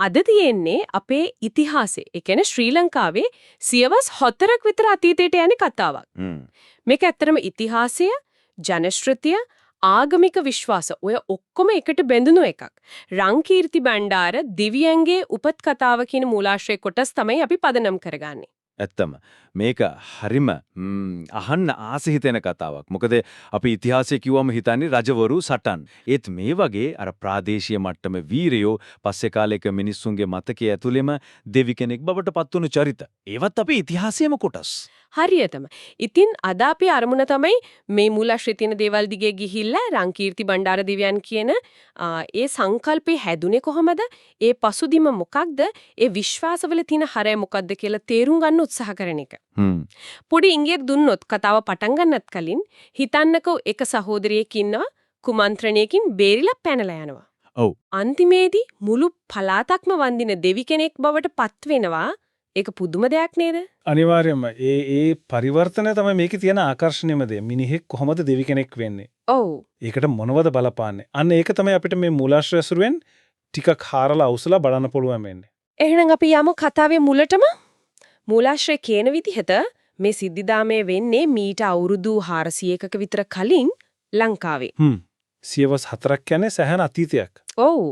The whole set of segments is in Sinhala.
අද තියෙන්නේ අපේ ඉතිහාසයේ. ඒ කියන්නේ ශ්‍රී ලංකාවේ සියවස් 4ක් විතර අතීතයට යන කතාවක්. මේක ඇත්තටම ඉතිහාසය, ජනශ්‍රුතිය, ආගමික විශ්වාස ඔය ඔක්කොම එකට බැඳුණු එකක්. රංකීර්ති බණ්ඩාර දිව්‍යංගේ උපත් කතාව කියන මූලාශ්‍රය කොටස් තමයි අපි පදනම් කරගන්නේ. ඇත්තම මේක හරිම අහන්න ආස හිතෙන කතාවක්. මොකද අපි ඉතිහාසය කිව්වම හිතන්නේ රජවරු සටන්. ඒත් මේ වගේ අර ප්‍රාදේශීය මට්ටමේ වීරයෝ පස්සේ කාලයක මිනිස්සුන්ගේ මතකයේ ඇතුළෙම දෙවි කෙනෙක් බවට පත්වුණු චරිත. ඒවත් අපේ ඉතිහාසයේම කොටස්. හරියටම. ඉතින් අද අපි අරමුණ තමයි මේ මූලාශ්‍රයේ තියෙන දේවල් දිගේ ගිහිල්ලා රංකීර්ති බණ්ඩාර දිව්‍යයන් කියන ඒ සංකල්පේ හැදුනේ කොහමද? ඒ පසුදිම මොකක්ද? ඒ විශ්වාසවල තියෙන හරය මොකක්ද කියලා තේරුම් ගන්න උත්සාහ කරන එක. පොඩි ඉංගියක් දුන්නොත් කතාව පටන් ගන්නත් කලින් හිතන්නකෝ එක සහෝදරියෙක් ඉන්නවා කුමන්ත්‍රණයකින් බේරිලා පැනලා යනවා. ඔව්. අන්තිමේදී මුළු පළාතක්ම වඳින දෙවි කෙනෙක් බවට පත් වෙනවා. ඒක පුදුම දෙයක් නේද? අනිවාර්යයෙන්ම ඒ පරිවර්තනය තමයි මේකේ තියෙන ආකර්ෂණීයම දේ. මිනිහෙක් කොහොමද දෙවි කෙනෙක් වෙන්නේ? ඔව්. ඒකට මොනවද බලපාන්නේ? අන්න ඒක තමයි අපිට මේ මූලාශ්‍රය ඇසුරුවෙන් ටිකක් හාරලා අවසලා බලන්න පුළුවන් වෙන්නේ. එහෙනම් අපි යමු කතාවේ මුලටම. මූලාශ්‍රය කියන විදිහට මේ සිද්ධිදාමයේ වෙන්නේ මීට අවුරුදු 400ක විතර කලින් ලංකාවේ. සියවස් 4ක් කියන්නේ සෑහෙන අතීතයක්. ඔව්.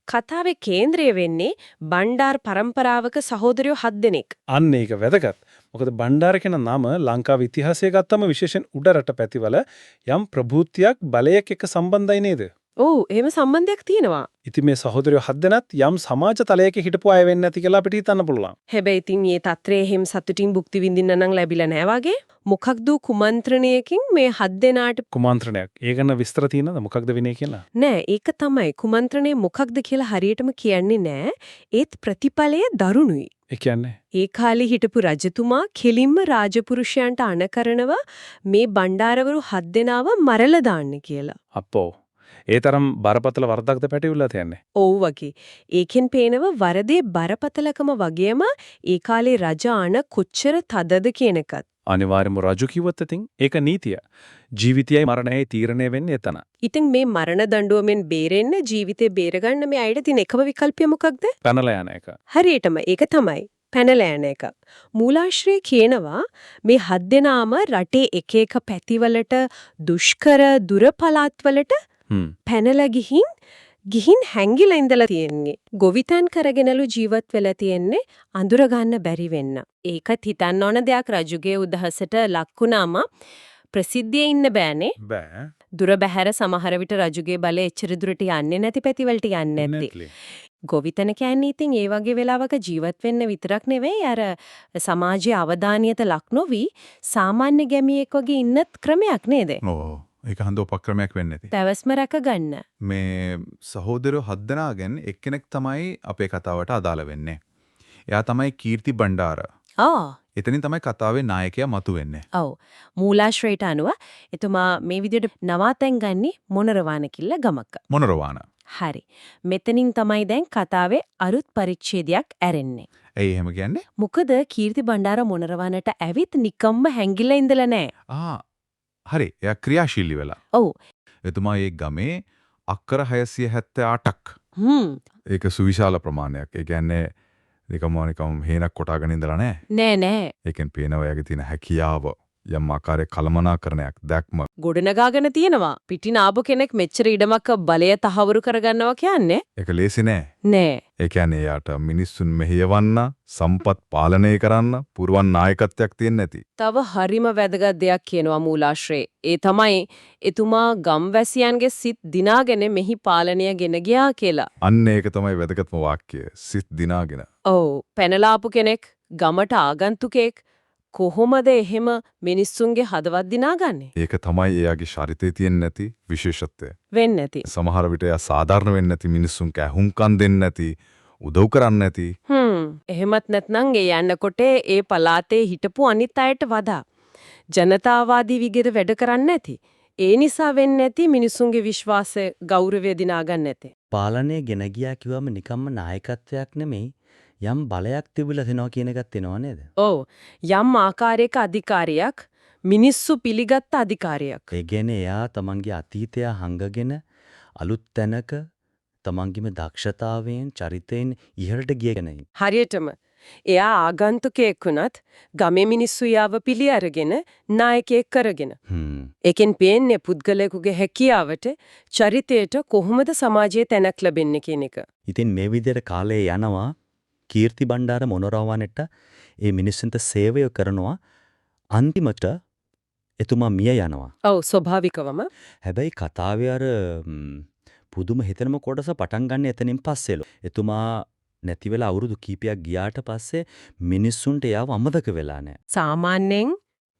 කතාවේ කේන්ද්‍රය වෙන්නේ බණ්ඩාර පරම්පරාවක සහෝදරයෝ 7 දෙනෙක්. අන්න ඒක වැදගත්. මොකද බණ්ඩාර කියන නම ලංකාවේ ඉතිහාසය ගත්තම විශේෂයෙන් උඩරට පැතිවල යම් ප්‍රභූතියක් බලයක් එක්ක සම්බන්ධයි නේද? ඔව්, එහෙම සම්බන්ධයක් තියෙනවා. ඉතින් මේ සහෝදරයෝ 7 දෙනාත් යම් සමාජ තලයක හිටපු අය වෙන්නේ නැති කියලා අපිට හිතන්න පුළුවන්. හැබැයි ඉතින් මේ තත්ත්වයේ හැම සතුටින් භුක්ති විඳින්න නම් ලැබිලා නැහැ වගේ. මොකක්ද කුමන්ත්‍රණයකින් මේ 7 දෙනාට කුමන්ත්‍රණයක්. ඒ ගැන විස්තර තියෙනවද? මොකක්ද වෙන්නේ කියලා? නෑ, ඒක තමයි කුමන්ත්‍රණය මොකක්ද කියලා හරියටම කියන්නේ නෑ. ඒත් ප්‍රතිඵලය දරුණුයි. ඒ කියන්නේ ඒ කාලේ හිටපු රජතුමා කෙලින්ම රාජපුරුෂයන්ට අණ මේ බණ්ඩාරවරු 7 දෙනාව මරලා දාන්න කියලා. අපෝ ඒ තරම් බරපතල වරදක්ද පැටවිලා තියන්නේ. ඔව් වගේ. ඒකෙන් පේනව වරදේ බරපතලකම වගේම ඒ කාලේ රජ අණ කොච්චර තදද කියන එකත්. අනිවාර්යයෙන්ම රජු කිව්වත් ඉතින් ඒක නීතිය. ජීවිතයයි මරණයයි තීරණය වෙන්නේ එතන. ඉතින් මේ මරණ දඬුවමෙන් බේරෙන්න ජීවිතේ බේරගන්න මේ අයිට තියෙන එකම විකල්පය මොකක්ද? පැනලා යන එක. හරියටම ඒක තමයි. පැනලා යන එක. මූලාශ්‍රය කියනවා මේ 7 දෙනාම රටේ එක එක පැතිවලට දුෂ්කර දුර පළාත්වලට පැනලා ගිහින් හැංගිලා ඉඳලා තියෙන්නේ. ගොවිතැන් කරගෙනලු ජීවත් වෙලා තියෙන්නේ අඳුර ගන්න බැරි වෙන්න. ඒකත් හිතන්න ඕන දෙයක් රජුගේ උදහසට ලක්ුණාම ප්‍රසිද්ධියේ ඉන්න බෑනේ. බෑ. දුර බැහැර සමහර විට රජුගේ බලය එච්චර දුරට යන්නේ නැති පැතිවලට යන්නේ නැති. ගොවිතැන කියන්නේ ඉතින් ඒ වගේ වෙලාවක ජීවත් වෙන්න විතරක් නෙවෙයි අර සමාජයේ අවධානියට ලක් නොවි සාමාන්‍ය ගැමියෙක් වගේ ඉන්නත් ක්‍රමයක් නේද? ඔව්. ඒක හන්ද උපක්‍රමයක් වෙන්නේ නැති. පැවැස්ම රැක ගන්න. මේ සහෝදරයෝ 7 දෙනාගෙන් එක්කෙනෙක් තමයි අපේ කතාවට අදාළ වෙන්නේ. එයා තමයි කීර්ති බණ්ඩාර. එතනින් තමයි කතාවේ නායකයා මතුවෙන්නේ. ඔව්. මූලාශ්‍රයට අනුව එතුමා මේ විදිහට නවාතැන් ගන්නේ මොනරවාන කිල්ල ගමක. මොනරවාන. හරි. මෙතනින් තමයි දැන් කතාවේ අරුත් පරිච්ඡේදයක් ඇරෙන්නේ. ඇයි එහෙම කියන්නේ? මොකද කීර්ති බණ්ඩාර මොනරවානට ඇවිත් නිකම්ම හැංගිලා ඉඳලා නැහැ. හරි. එයා ක්‍රියාශීලී වෙලා. ඔව්. එතුමා මේ ගමේ අක්කර 678ක්. ඒක සුවිශාල ප්‍රමාණයක්. ඒ කියන්නේ නිකම් හේනක් කොටාගෙන ඉඳලා නැහැ. නෑ. ඒකෙන් පේනවා එයාගේ තියෙන හැකියාව යම් ආකාරයක කලමනාකරණයක් දැක්ම. ගොඩනගාගෙන තියෙනවා. පිටින් ආපු කෙනෙක් මෙච්චර ඉඩමක බලය තහවුරු කරගන්නවා කියන්නේ. ඒක ලේසි නෑ. නෑ. ඒ කියන්නේ යාට මිනිස්සුන් මෙහෙයවන්න, සම්පත් පාලනය කරන්න පුරුවන් නායකත්වයක් තියෙන්නේ නැති. තව හරිම වැදගත් දෙයක් කියනවා මූලාශ්‍රේ. ඒ තමයි එතුමා ගම්වැසියන්ගේ සිත් දිනාගෙන මෙහි පාලනය ගෙන ගියා කියලා. අන්න ඒක තමයි වැදගත්ම වාක්‍යය. සිත් දිනාගෙන. ඔව්. පැනලා ආපු කෙනෙක්, ගමට ආගන්තුකෙක් කොහොමද එහෙම මිනිස්සුන්ගේ හදවත් දිනාගන්නේ? ඒක තමයි එයාගේ ශරිතේ තියෙන්නේ නැති විශේෂත්වය. වෙන්නේ නැති. සමහර විට එයා සාධාරණ වෙන්නේ නැති මිනිස්සුන්ට ඇහුම්කන් දෙන්නේ නැති, උදව් කරන්නේ නැති. එහෙමත් නැත්නම් ඒ යන්නකොට ඒ පලාතේ හිටපු අනිත් අයට වඩා ජනතාවාදී විදිහට වැඩ කරන්නේ නැති. ඒ නිසා වෙන්නේ නැති මිනිස්සුන්ගේ විශ්වාසය, ගෞරවය දිනාගන්න නැති. පාලනය ගෙන ගියා කිව්වම නිකම්ම නායකත්වයක් නෙමෙයි. යම් බලයක් තිබිලා තිනවා කියන එකක් තියෙනව නේද? ඔව්. යම් ආකාරයක අධිකාරියක්, මිනිස්සු පිළිගත් අධිකාරියක්. ඒ කියන්නේ එයා තමන්ගේ අතීතය හංගගෙන අලුත් තැනක තමන්ගේම දක්ෂතාවයෙන් චරිතයෙන් ඉහළට ගිය කෙනෙක්. හරියටම එයා ආගන්තුකයෙක් වුණත් ගමේ මිනිස්සු යාව පිළි අරගෙන නායකයෙක් කරගෙන. ඒකෙන් පේන්නේ පුද්ගලයෙකුගේ හැකියාවට චරිතයට කොහොමද සමාජයේ තැනක් ලැබෙන්නේ කියන එක. ඉතින් මේ විදිහට කාලේ යනවා කීර්ති බණ්ඩාර මොනරවන්නට ඒ මිනිස්සුන්ට සේවය කරනවා අන්තිමට එතුමා මිය යනවා. ඔව් ස්වභාවිකවම. හැබැයි කතාවේ අර පුදුම හිතනම කොටස පටන් ගන්න එතනින් පස්සෙලු. එතුමා නැති වෙලා අවුරුදු කීපයක් ගියාට පස්සේ මිනිස්සුන්ට යාව අමතක වෙලා නැහැ. සාමාන්‍යයෙන්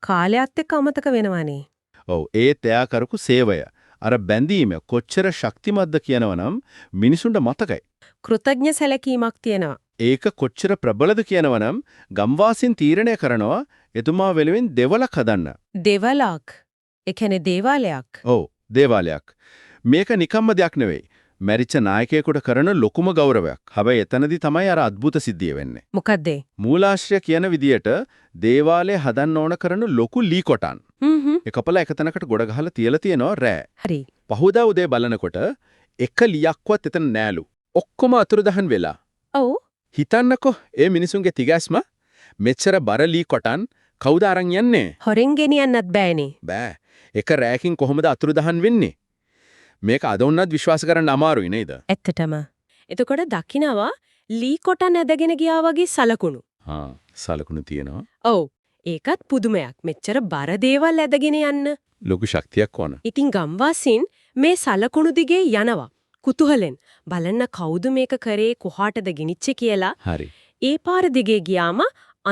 කාලයත් එක්ක අමතක වෙනවනේ. ඔව් ඒත් එයා කරපු සේවය අර බැඳීම කොච්චර ශක්තිමත්ද කියනවනම් මිනිසුන්ට මතකයි. කෘතඥ සැලකීමක් තියෙනවා. ඒක කොච්චර ප්‍රබලද කියනවනම් ගම්වාසීන් තීරණය කරනවා එතුමා වෙනුවෙන් දෙවලක් හදන්න. දෙවලක්. ඒ කියන්නේ දේවාලයක්. ඔව් දේවාලයක්. මේක නිකම්ම දෙයක් නෙවෙයි. මැරිච්ච නායකයෙකුට කරන ලොකුම ගෞරවයක්. හැබැයි එතනදී තමයි අර අద్భుත සිද්ධිය වෙන්නේ. මොකද්ද? මූලාශ්‍රය කියන විදියට දේවාලය හදන්න ඕන කරන ලොකු ලී කොටන්. එකපල එකතැනකට ගොඩ ගහලා තියලා තියෙනවා රෑ. හරි. පහුදා උදේ බලනකොට එක ලියක්වත් එතන නෑලු. ඔක්කොම අතුරුදහන් වෙලා. ඔව්. හිතන්නකෝ ඒ මිනිසුන්ගේ තිගැස්ම මෙච්චර බර ලී කොටන් කවුද අරන් යන්නේ? හොරෙන් ගෙනියන්නත් බෑනේ. බෑ. එක රෑකින් කොහොමද අතුරුදහන් වෙන්නේ? මේක අද වුණත් විශ්වාස කරන්න අමාරුයි නේද? ඇත්තටම. එතකොට දකින්නවා ලී කොටන් ඇදගෙන ගියා වගේ සලකුණු. සලකුණු තියෙනවා. ඔව්. ඒකත් පුදුමයක්. මෙච්චර බර දේවල් ඇදගෙන යන්න. ලොකු ශක්තියක් වුණා. ඉතින් ගම්වාසීන් මේ සලකුණු දිගේ යනවා. කුතුහලෙන් බලන්න කවුද මේක කරේ කොහාටද ගෙනිච්චේ කියලා. හරි. ඒ පාර දිගේ ගියාම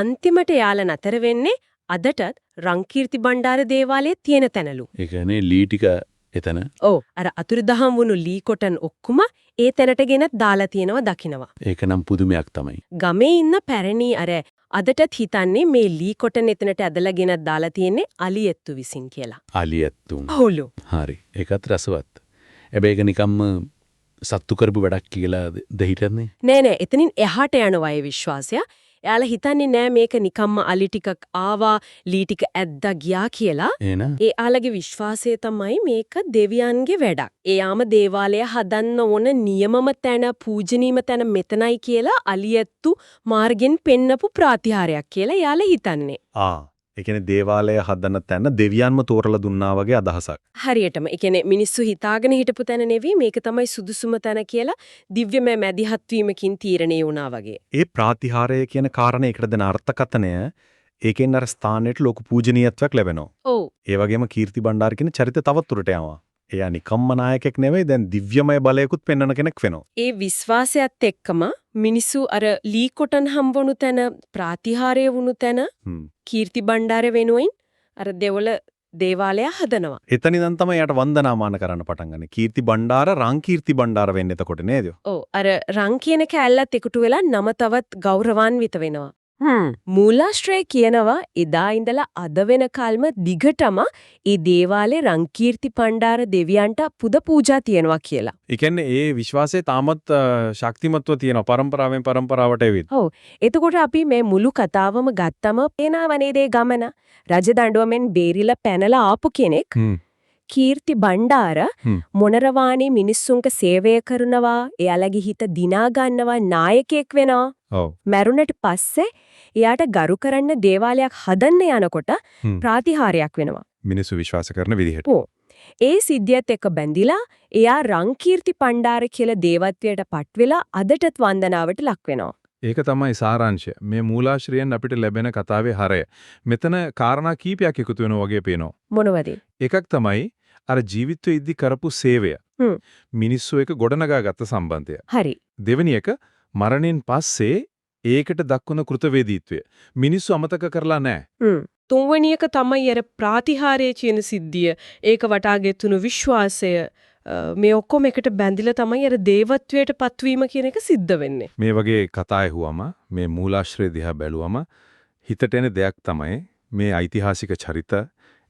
අන්තිමට යාල නතර වෙන්නේ අදටත් රංකීර්ති බණ්ඩාර දේවාලයේ තියෙන තැනලු. ඒ කියන්නේ ලී ටික එතන. ඔව්. අර අතුරුදහන් වුණු ලී කොටන් ඔක්කොම ඒ තැනට ගෙනත් දාලා තියෙනවා දකින්නවා. ඒක නම් පුදුමයක් තමයි. ගමේ ඉන්න පැරණි අර අදටත් හිතන්නේ මේ ලී කොටන් එතනට ඇදලා ගෙනත් දාලා තියෙන්නේ අලියැත්තු විසින් කියලා. අලියැත්තුන්. ඔව්ලු. හරි. ඒකත් රසවත්. හැබැයි ඒක නිකම්ම සත්තු කරපු වැඩක් කියලා දෙහිටන්නේ. නෑ නෑ එතනින් එහාට යනවා ඒ විශ්වාසය. එයාලා හිතන්නේ නෑ මේක නිකම්ම අලි ටිකක් ආවා ලී ටික ඇද්දා ගියා කියලා. එයාලගේ විශ්වාසය තමයි මේක දෙවියන්ගේ වැඩක්. එයාම දේවාලය හදන්න ඕන නියමම තැන පූජනීයම තැන මෙතනයි කියලා අලියැත්තු මාර්ගෙන් පෙන්නපු ප්‍රාතිහාරයක් කියලා එයාලා හිතන්නේ. ඒ කියන්නේ දේවාලය හදන තැන දෙවියන්ම තෝරලා දුන්නා වගේ අදහසක්. හරියටම. ඒ කියන්නේ මිනිස්සු හිතාගෙන හිටපු තැන නෙවෙයි මේක තමයි සුදුසුම තැන කියලා දිව්‍යමය මැදිහත් වීමකින් තීරණය වුණා වගේ. ඒ ප්‍රාතිහාරය කියන කාරණේ එකට දෙන අර්ථකථනය ඒකෙන් අර ස්ථානෙට ලොකු පූජනීයත්වයක් ලැබෙනවා. ඔව්. ඒ වගේම කීර්ති බණ්ඩාර කියන චරිත තවත් උරට යනවා. එයා නිකම්ම නායකයෙක් නෙවෙයි දැන් දිව්‍යමය බලයකුත් පෙන්වන කෙනෙක් වෙනවා. ඒ විශ්වාසයත් එක්කම මිනිස්සු අර ලී කොටන් හම්බවුණු තැන ප්‍රාතිහාරය වුණු තැන කීර්ති බණ්ඩාර වෙනුවෙන් අර දෙවල දේවාලය හදනවා. එතන ඉඳන් තමයි යාට වන්දනාමාන කරන්න පටන් ගන්නේ. කීර්ති බණ්ඩාර රං කීර්ති බණ්ඩාර වෙන්නේ එතකොට නේද? ඔව් අර රං කියන කැලලත් එකතු වෙලා නම තවත් ගෞරවාන්විත වෙනවා. මූලාශ්‍රය කියනවා එදා ඉඳලා අද වෙනකල්ම දිගටම ඒ දේවාලේ රංකීර්ති බණ්ඩාර දෙවියන්ට පුද පූජා තියනවා කියලා. ඒ කියන්නේ ඒ විශ්වාසය තාමත් ශක්තිමත්ව තියෙනවා පරම්පරාවෙන් පරම්පරාවට එවිත්. ඔව්. එතකොට අපි මේ මුළු කතාවම ගත්තම පේනවනේ දේ ගමන. රජදඬුවමෙන් බේරිලා පැනලා ආපු කෙනෙක්. කීර්ති බණ්ඩාර මොනරවාණී මිනිස්සුන්ට සේවය කරනවා, එයාලගේ හිත දිනා ගන්නවා, නායකයෙක් වෙනවා. ඔව්. මරුණට පස්සේ එයාට ගරු කරන්න දේවාලයක් හදන්න යනකොට ප්‍රාතිහාරයක් වෙනවා. මිනිස්සු විශ්වාස කරන විදිහට. ඔව්. ඒ සිද්ධියත් එක්ක බැඳිලා එයා රංකීර්ති බණ්ඩාර කියලා දේවත්වයට පත් වෙලා අදටත් වන්දනාවට ලක් වෙනවා. ඒක තමයි සාරාංශය. මේ මූලාශ්‍රයෙන් අපිට ලැබෙන කතාවේ හරය. මෙතන කාරණා කීපයක් එකතු වෙනවා වගේ පේනවා. මොනවද? එකක් තමයි අර ජීවිතයේ ඉදි කරපු සේවය. මිනිස්සු එක ගොඩනගා ගත්ත සම්බන්ධය. හරි. දෙවෙනි එක මරණයෙන් පස්සේ ඒකට දක්වන කෘතවේදීත්වය. මිනිස්සු අමතක කරලා නැහැ. තුන්වෙනි එක තමයි අර ප්‍රාතිහාරයේ කියන සිද්ධිය. ඒක වටාගෙතුණු විශ්වාසය මේ ඔක්කොම එකට බැඳිලා තමයි අර දේවත්වයට පත්වීම කියන එක සිද්ධ වෙන්නේ. මේ වගේ කතා ඇහුවම මේ මූලාශ්‍රය දිහා බැලුවම හිතට එන දෙයක් තමයි මේ ඓතිහාසික චරිත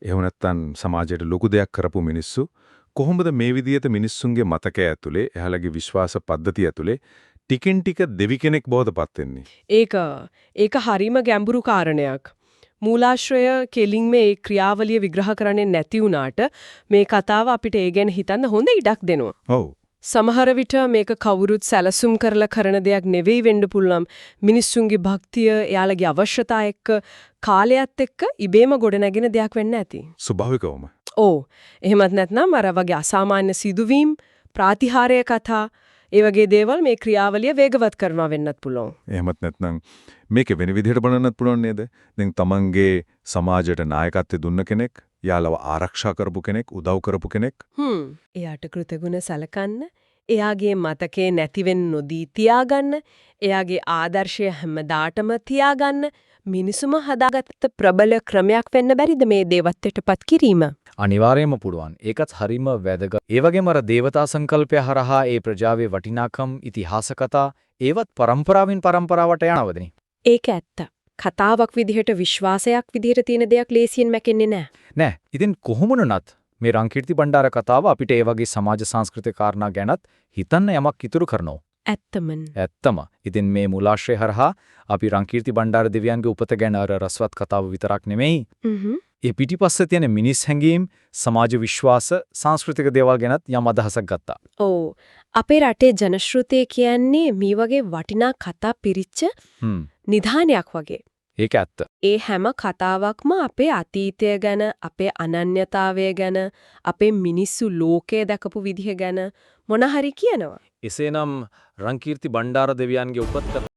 එහෙම නැත්නම් සමාජයට ලොකු දෙයක් කරපු මිනිස්සු කොහොමද මේ විදිහට මිනිස්සුන්ගේ මතකය ඇතුලේ එහලගේ විශ්වාස පද්ධතිය ඇතුලේ ටිකින් ටික දෙවි කෙනෙක් බවට පත් වෙන්නේ. ඒක හරීම ගැඹුරු කාරණයක්. මූලාශ්‍රය කෙලින් මේ ක්‍රියාවලිය විග්‍රහ කරන්නේ නැති වුණාට මේ කතාව අපිට ඒ ගැන හිතන්න හොඳ ඉඩක් දෙනවා. ඔව්. සමහර විට මේක කවුරුත් සැලසුම් කරලා කරන දෙයක් නෙවෙයි වෙන්න පුළුවන්. මිනිස්සුන්ගේ භක්තිය, එයාලගේ අවශ්‍යතා එක්ක කාලයත් එක්ක ඉබේම ගොඩනැගෙන දෙයක් වෙන්න ඇති. ස්වභාවිකවම. ඕ එහෙමත් නැත්නම් අර වගේ අසාමාන්‍ය සිදුවීම්, ප්‍රාතිහාර්ය කතා, ඒ වගේ දේවල් මේ ක්‍රියාවලිය වේගවත් කරනවා වෙන්නත් පුළුවන්. එහෙමත් නැත්නම් මේක වෙන විදිහට බලන්නත් පුළුවන් නේද? දැන් තමන්ගේ සමාජයට නායකත්වය දුන්න කෙනෙක්, යාළව ආරක්ෂා කරපු කෙනෙක්, උදව් කරපු කෙනෙක්. එයාට කෘතගුණ සලකන්න, එයාගේ මතකේ නැති වෙන්න නොදී තියාගන්න, එයාගේ ආදර්ශය හැමදාටම තියාගන්න මිනිසුම හදාගත්ත ප්‍රබල ක්‍රමයක් වෙන්න බැරිද මේ දේවත්වයටපත් කිරීම? අනිවාර්යයෙන්ම පුළුවන්. ඒකත් හරිම වැදගත්. ඒ වගේම අර දේවතා සංකල්පය හරහා ඒ ප්‍රජාවේ වටිනාකම්, ඉතිහාස කතා ඒවත් පරම්පරාවෙන් පරම්පරාවට යනවදනේ. ඒක ඇත්ත. කතාවක් විදිහට විශ්වාසයක් විදිහට තියෙන දෙයක් ලේසියෙන් මැකෙන්නේ නැහැ. නෑ. ඉතින් කොහොමුණත් මේ රංකීර්ති බණ්ඩාර කතාව අපිට ඒ වගේ සමාජ සංස්කෘතික කාරණා ගැනත් හිතන්න යමක් ඉතුරු කරනවා. ඇත්තම. ඉතින් මේ මූලාශ්‍රය හරහා අපි රංකීර්ති බණ්ඩාර දෙවියන්ගේ උපත ගැන අර රසවත් කතාව විතරක් නෙමෙයි. ඒ පිටිපස්සේ තියෙන මිනිස් හැඟීම්, සමාජ විශ්වාස, සංස්කෘතික දේවල් ගැනත් යම් අදහසක් ගත්තා. ඔව්. අපේ රටේ ජනශ්‍රුතිය කියන්නේ මේ වගේ වටිනා කතා පිරිච්ච නිධානයක් වගේ. ඒක ඇත්ත. ඒ හැම කතාවක්ම අපේ අතීතය ගැන, අපේ අනන්‍යතාවය ගැන, අපේ මිනිස්සු ලෝකය දැකපු විදිහ ගැන මොන හරි කියනවා. එසේනම් රංකීර්ති බණ්ඩාර දෙවියන්ගේ උපත්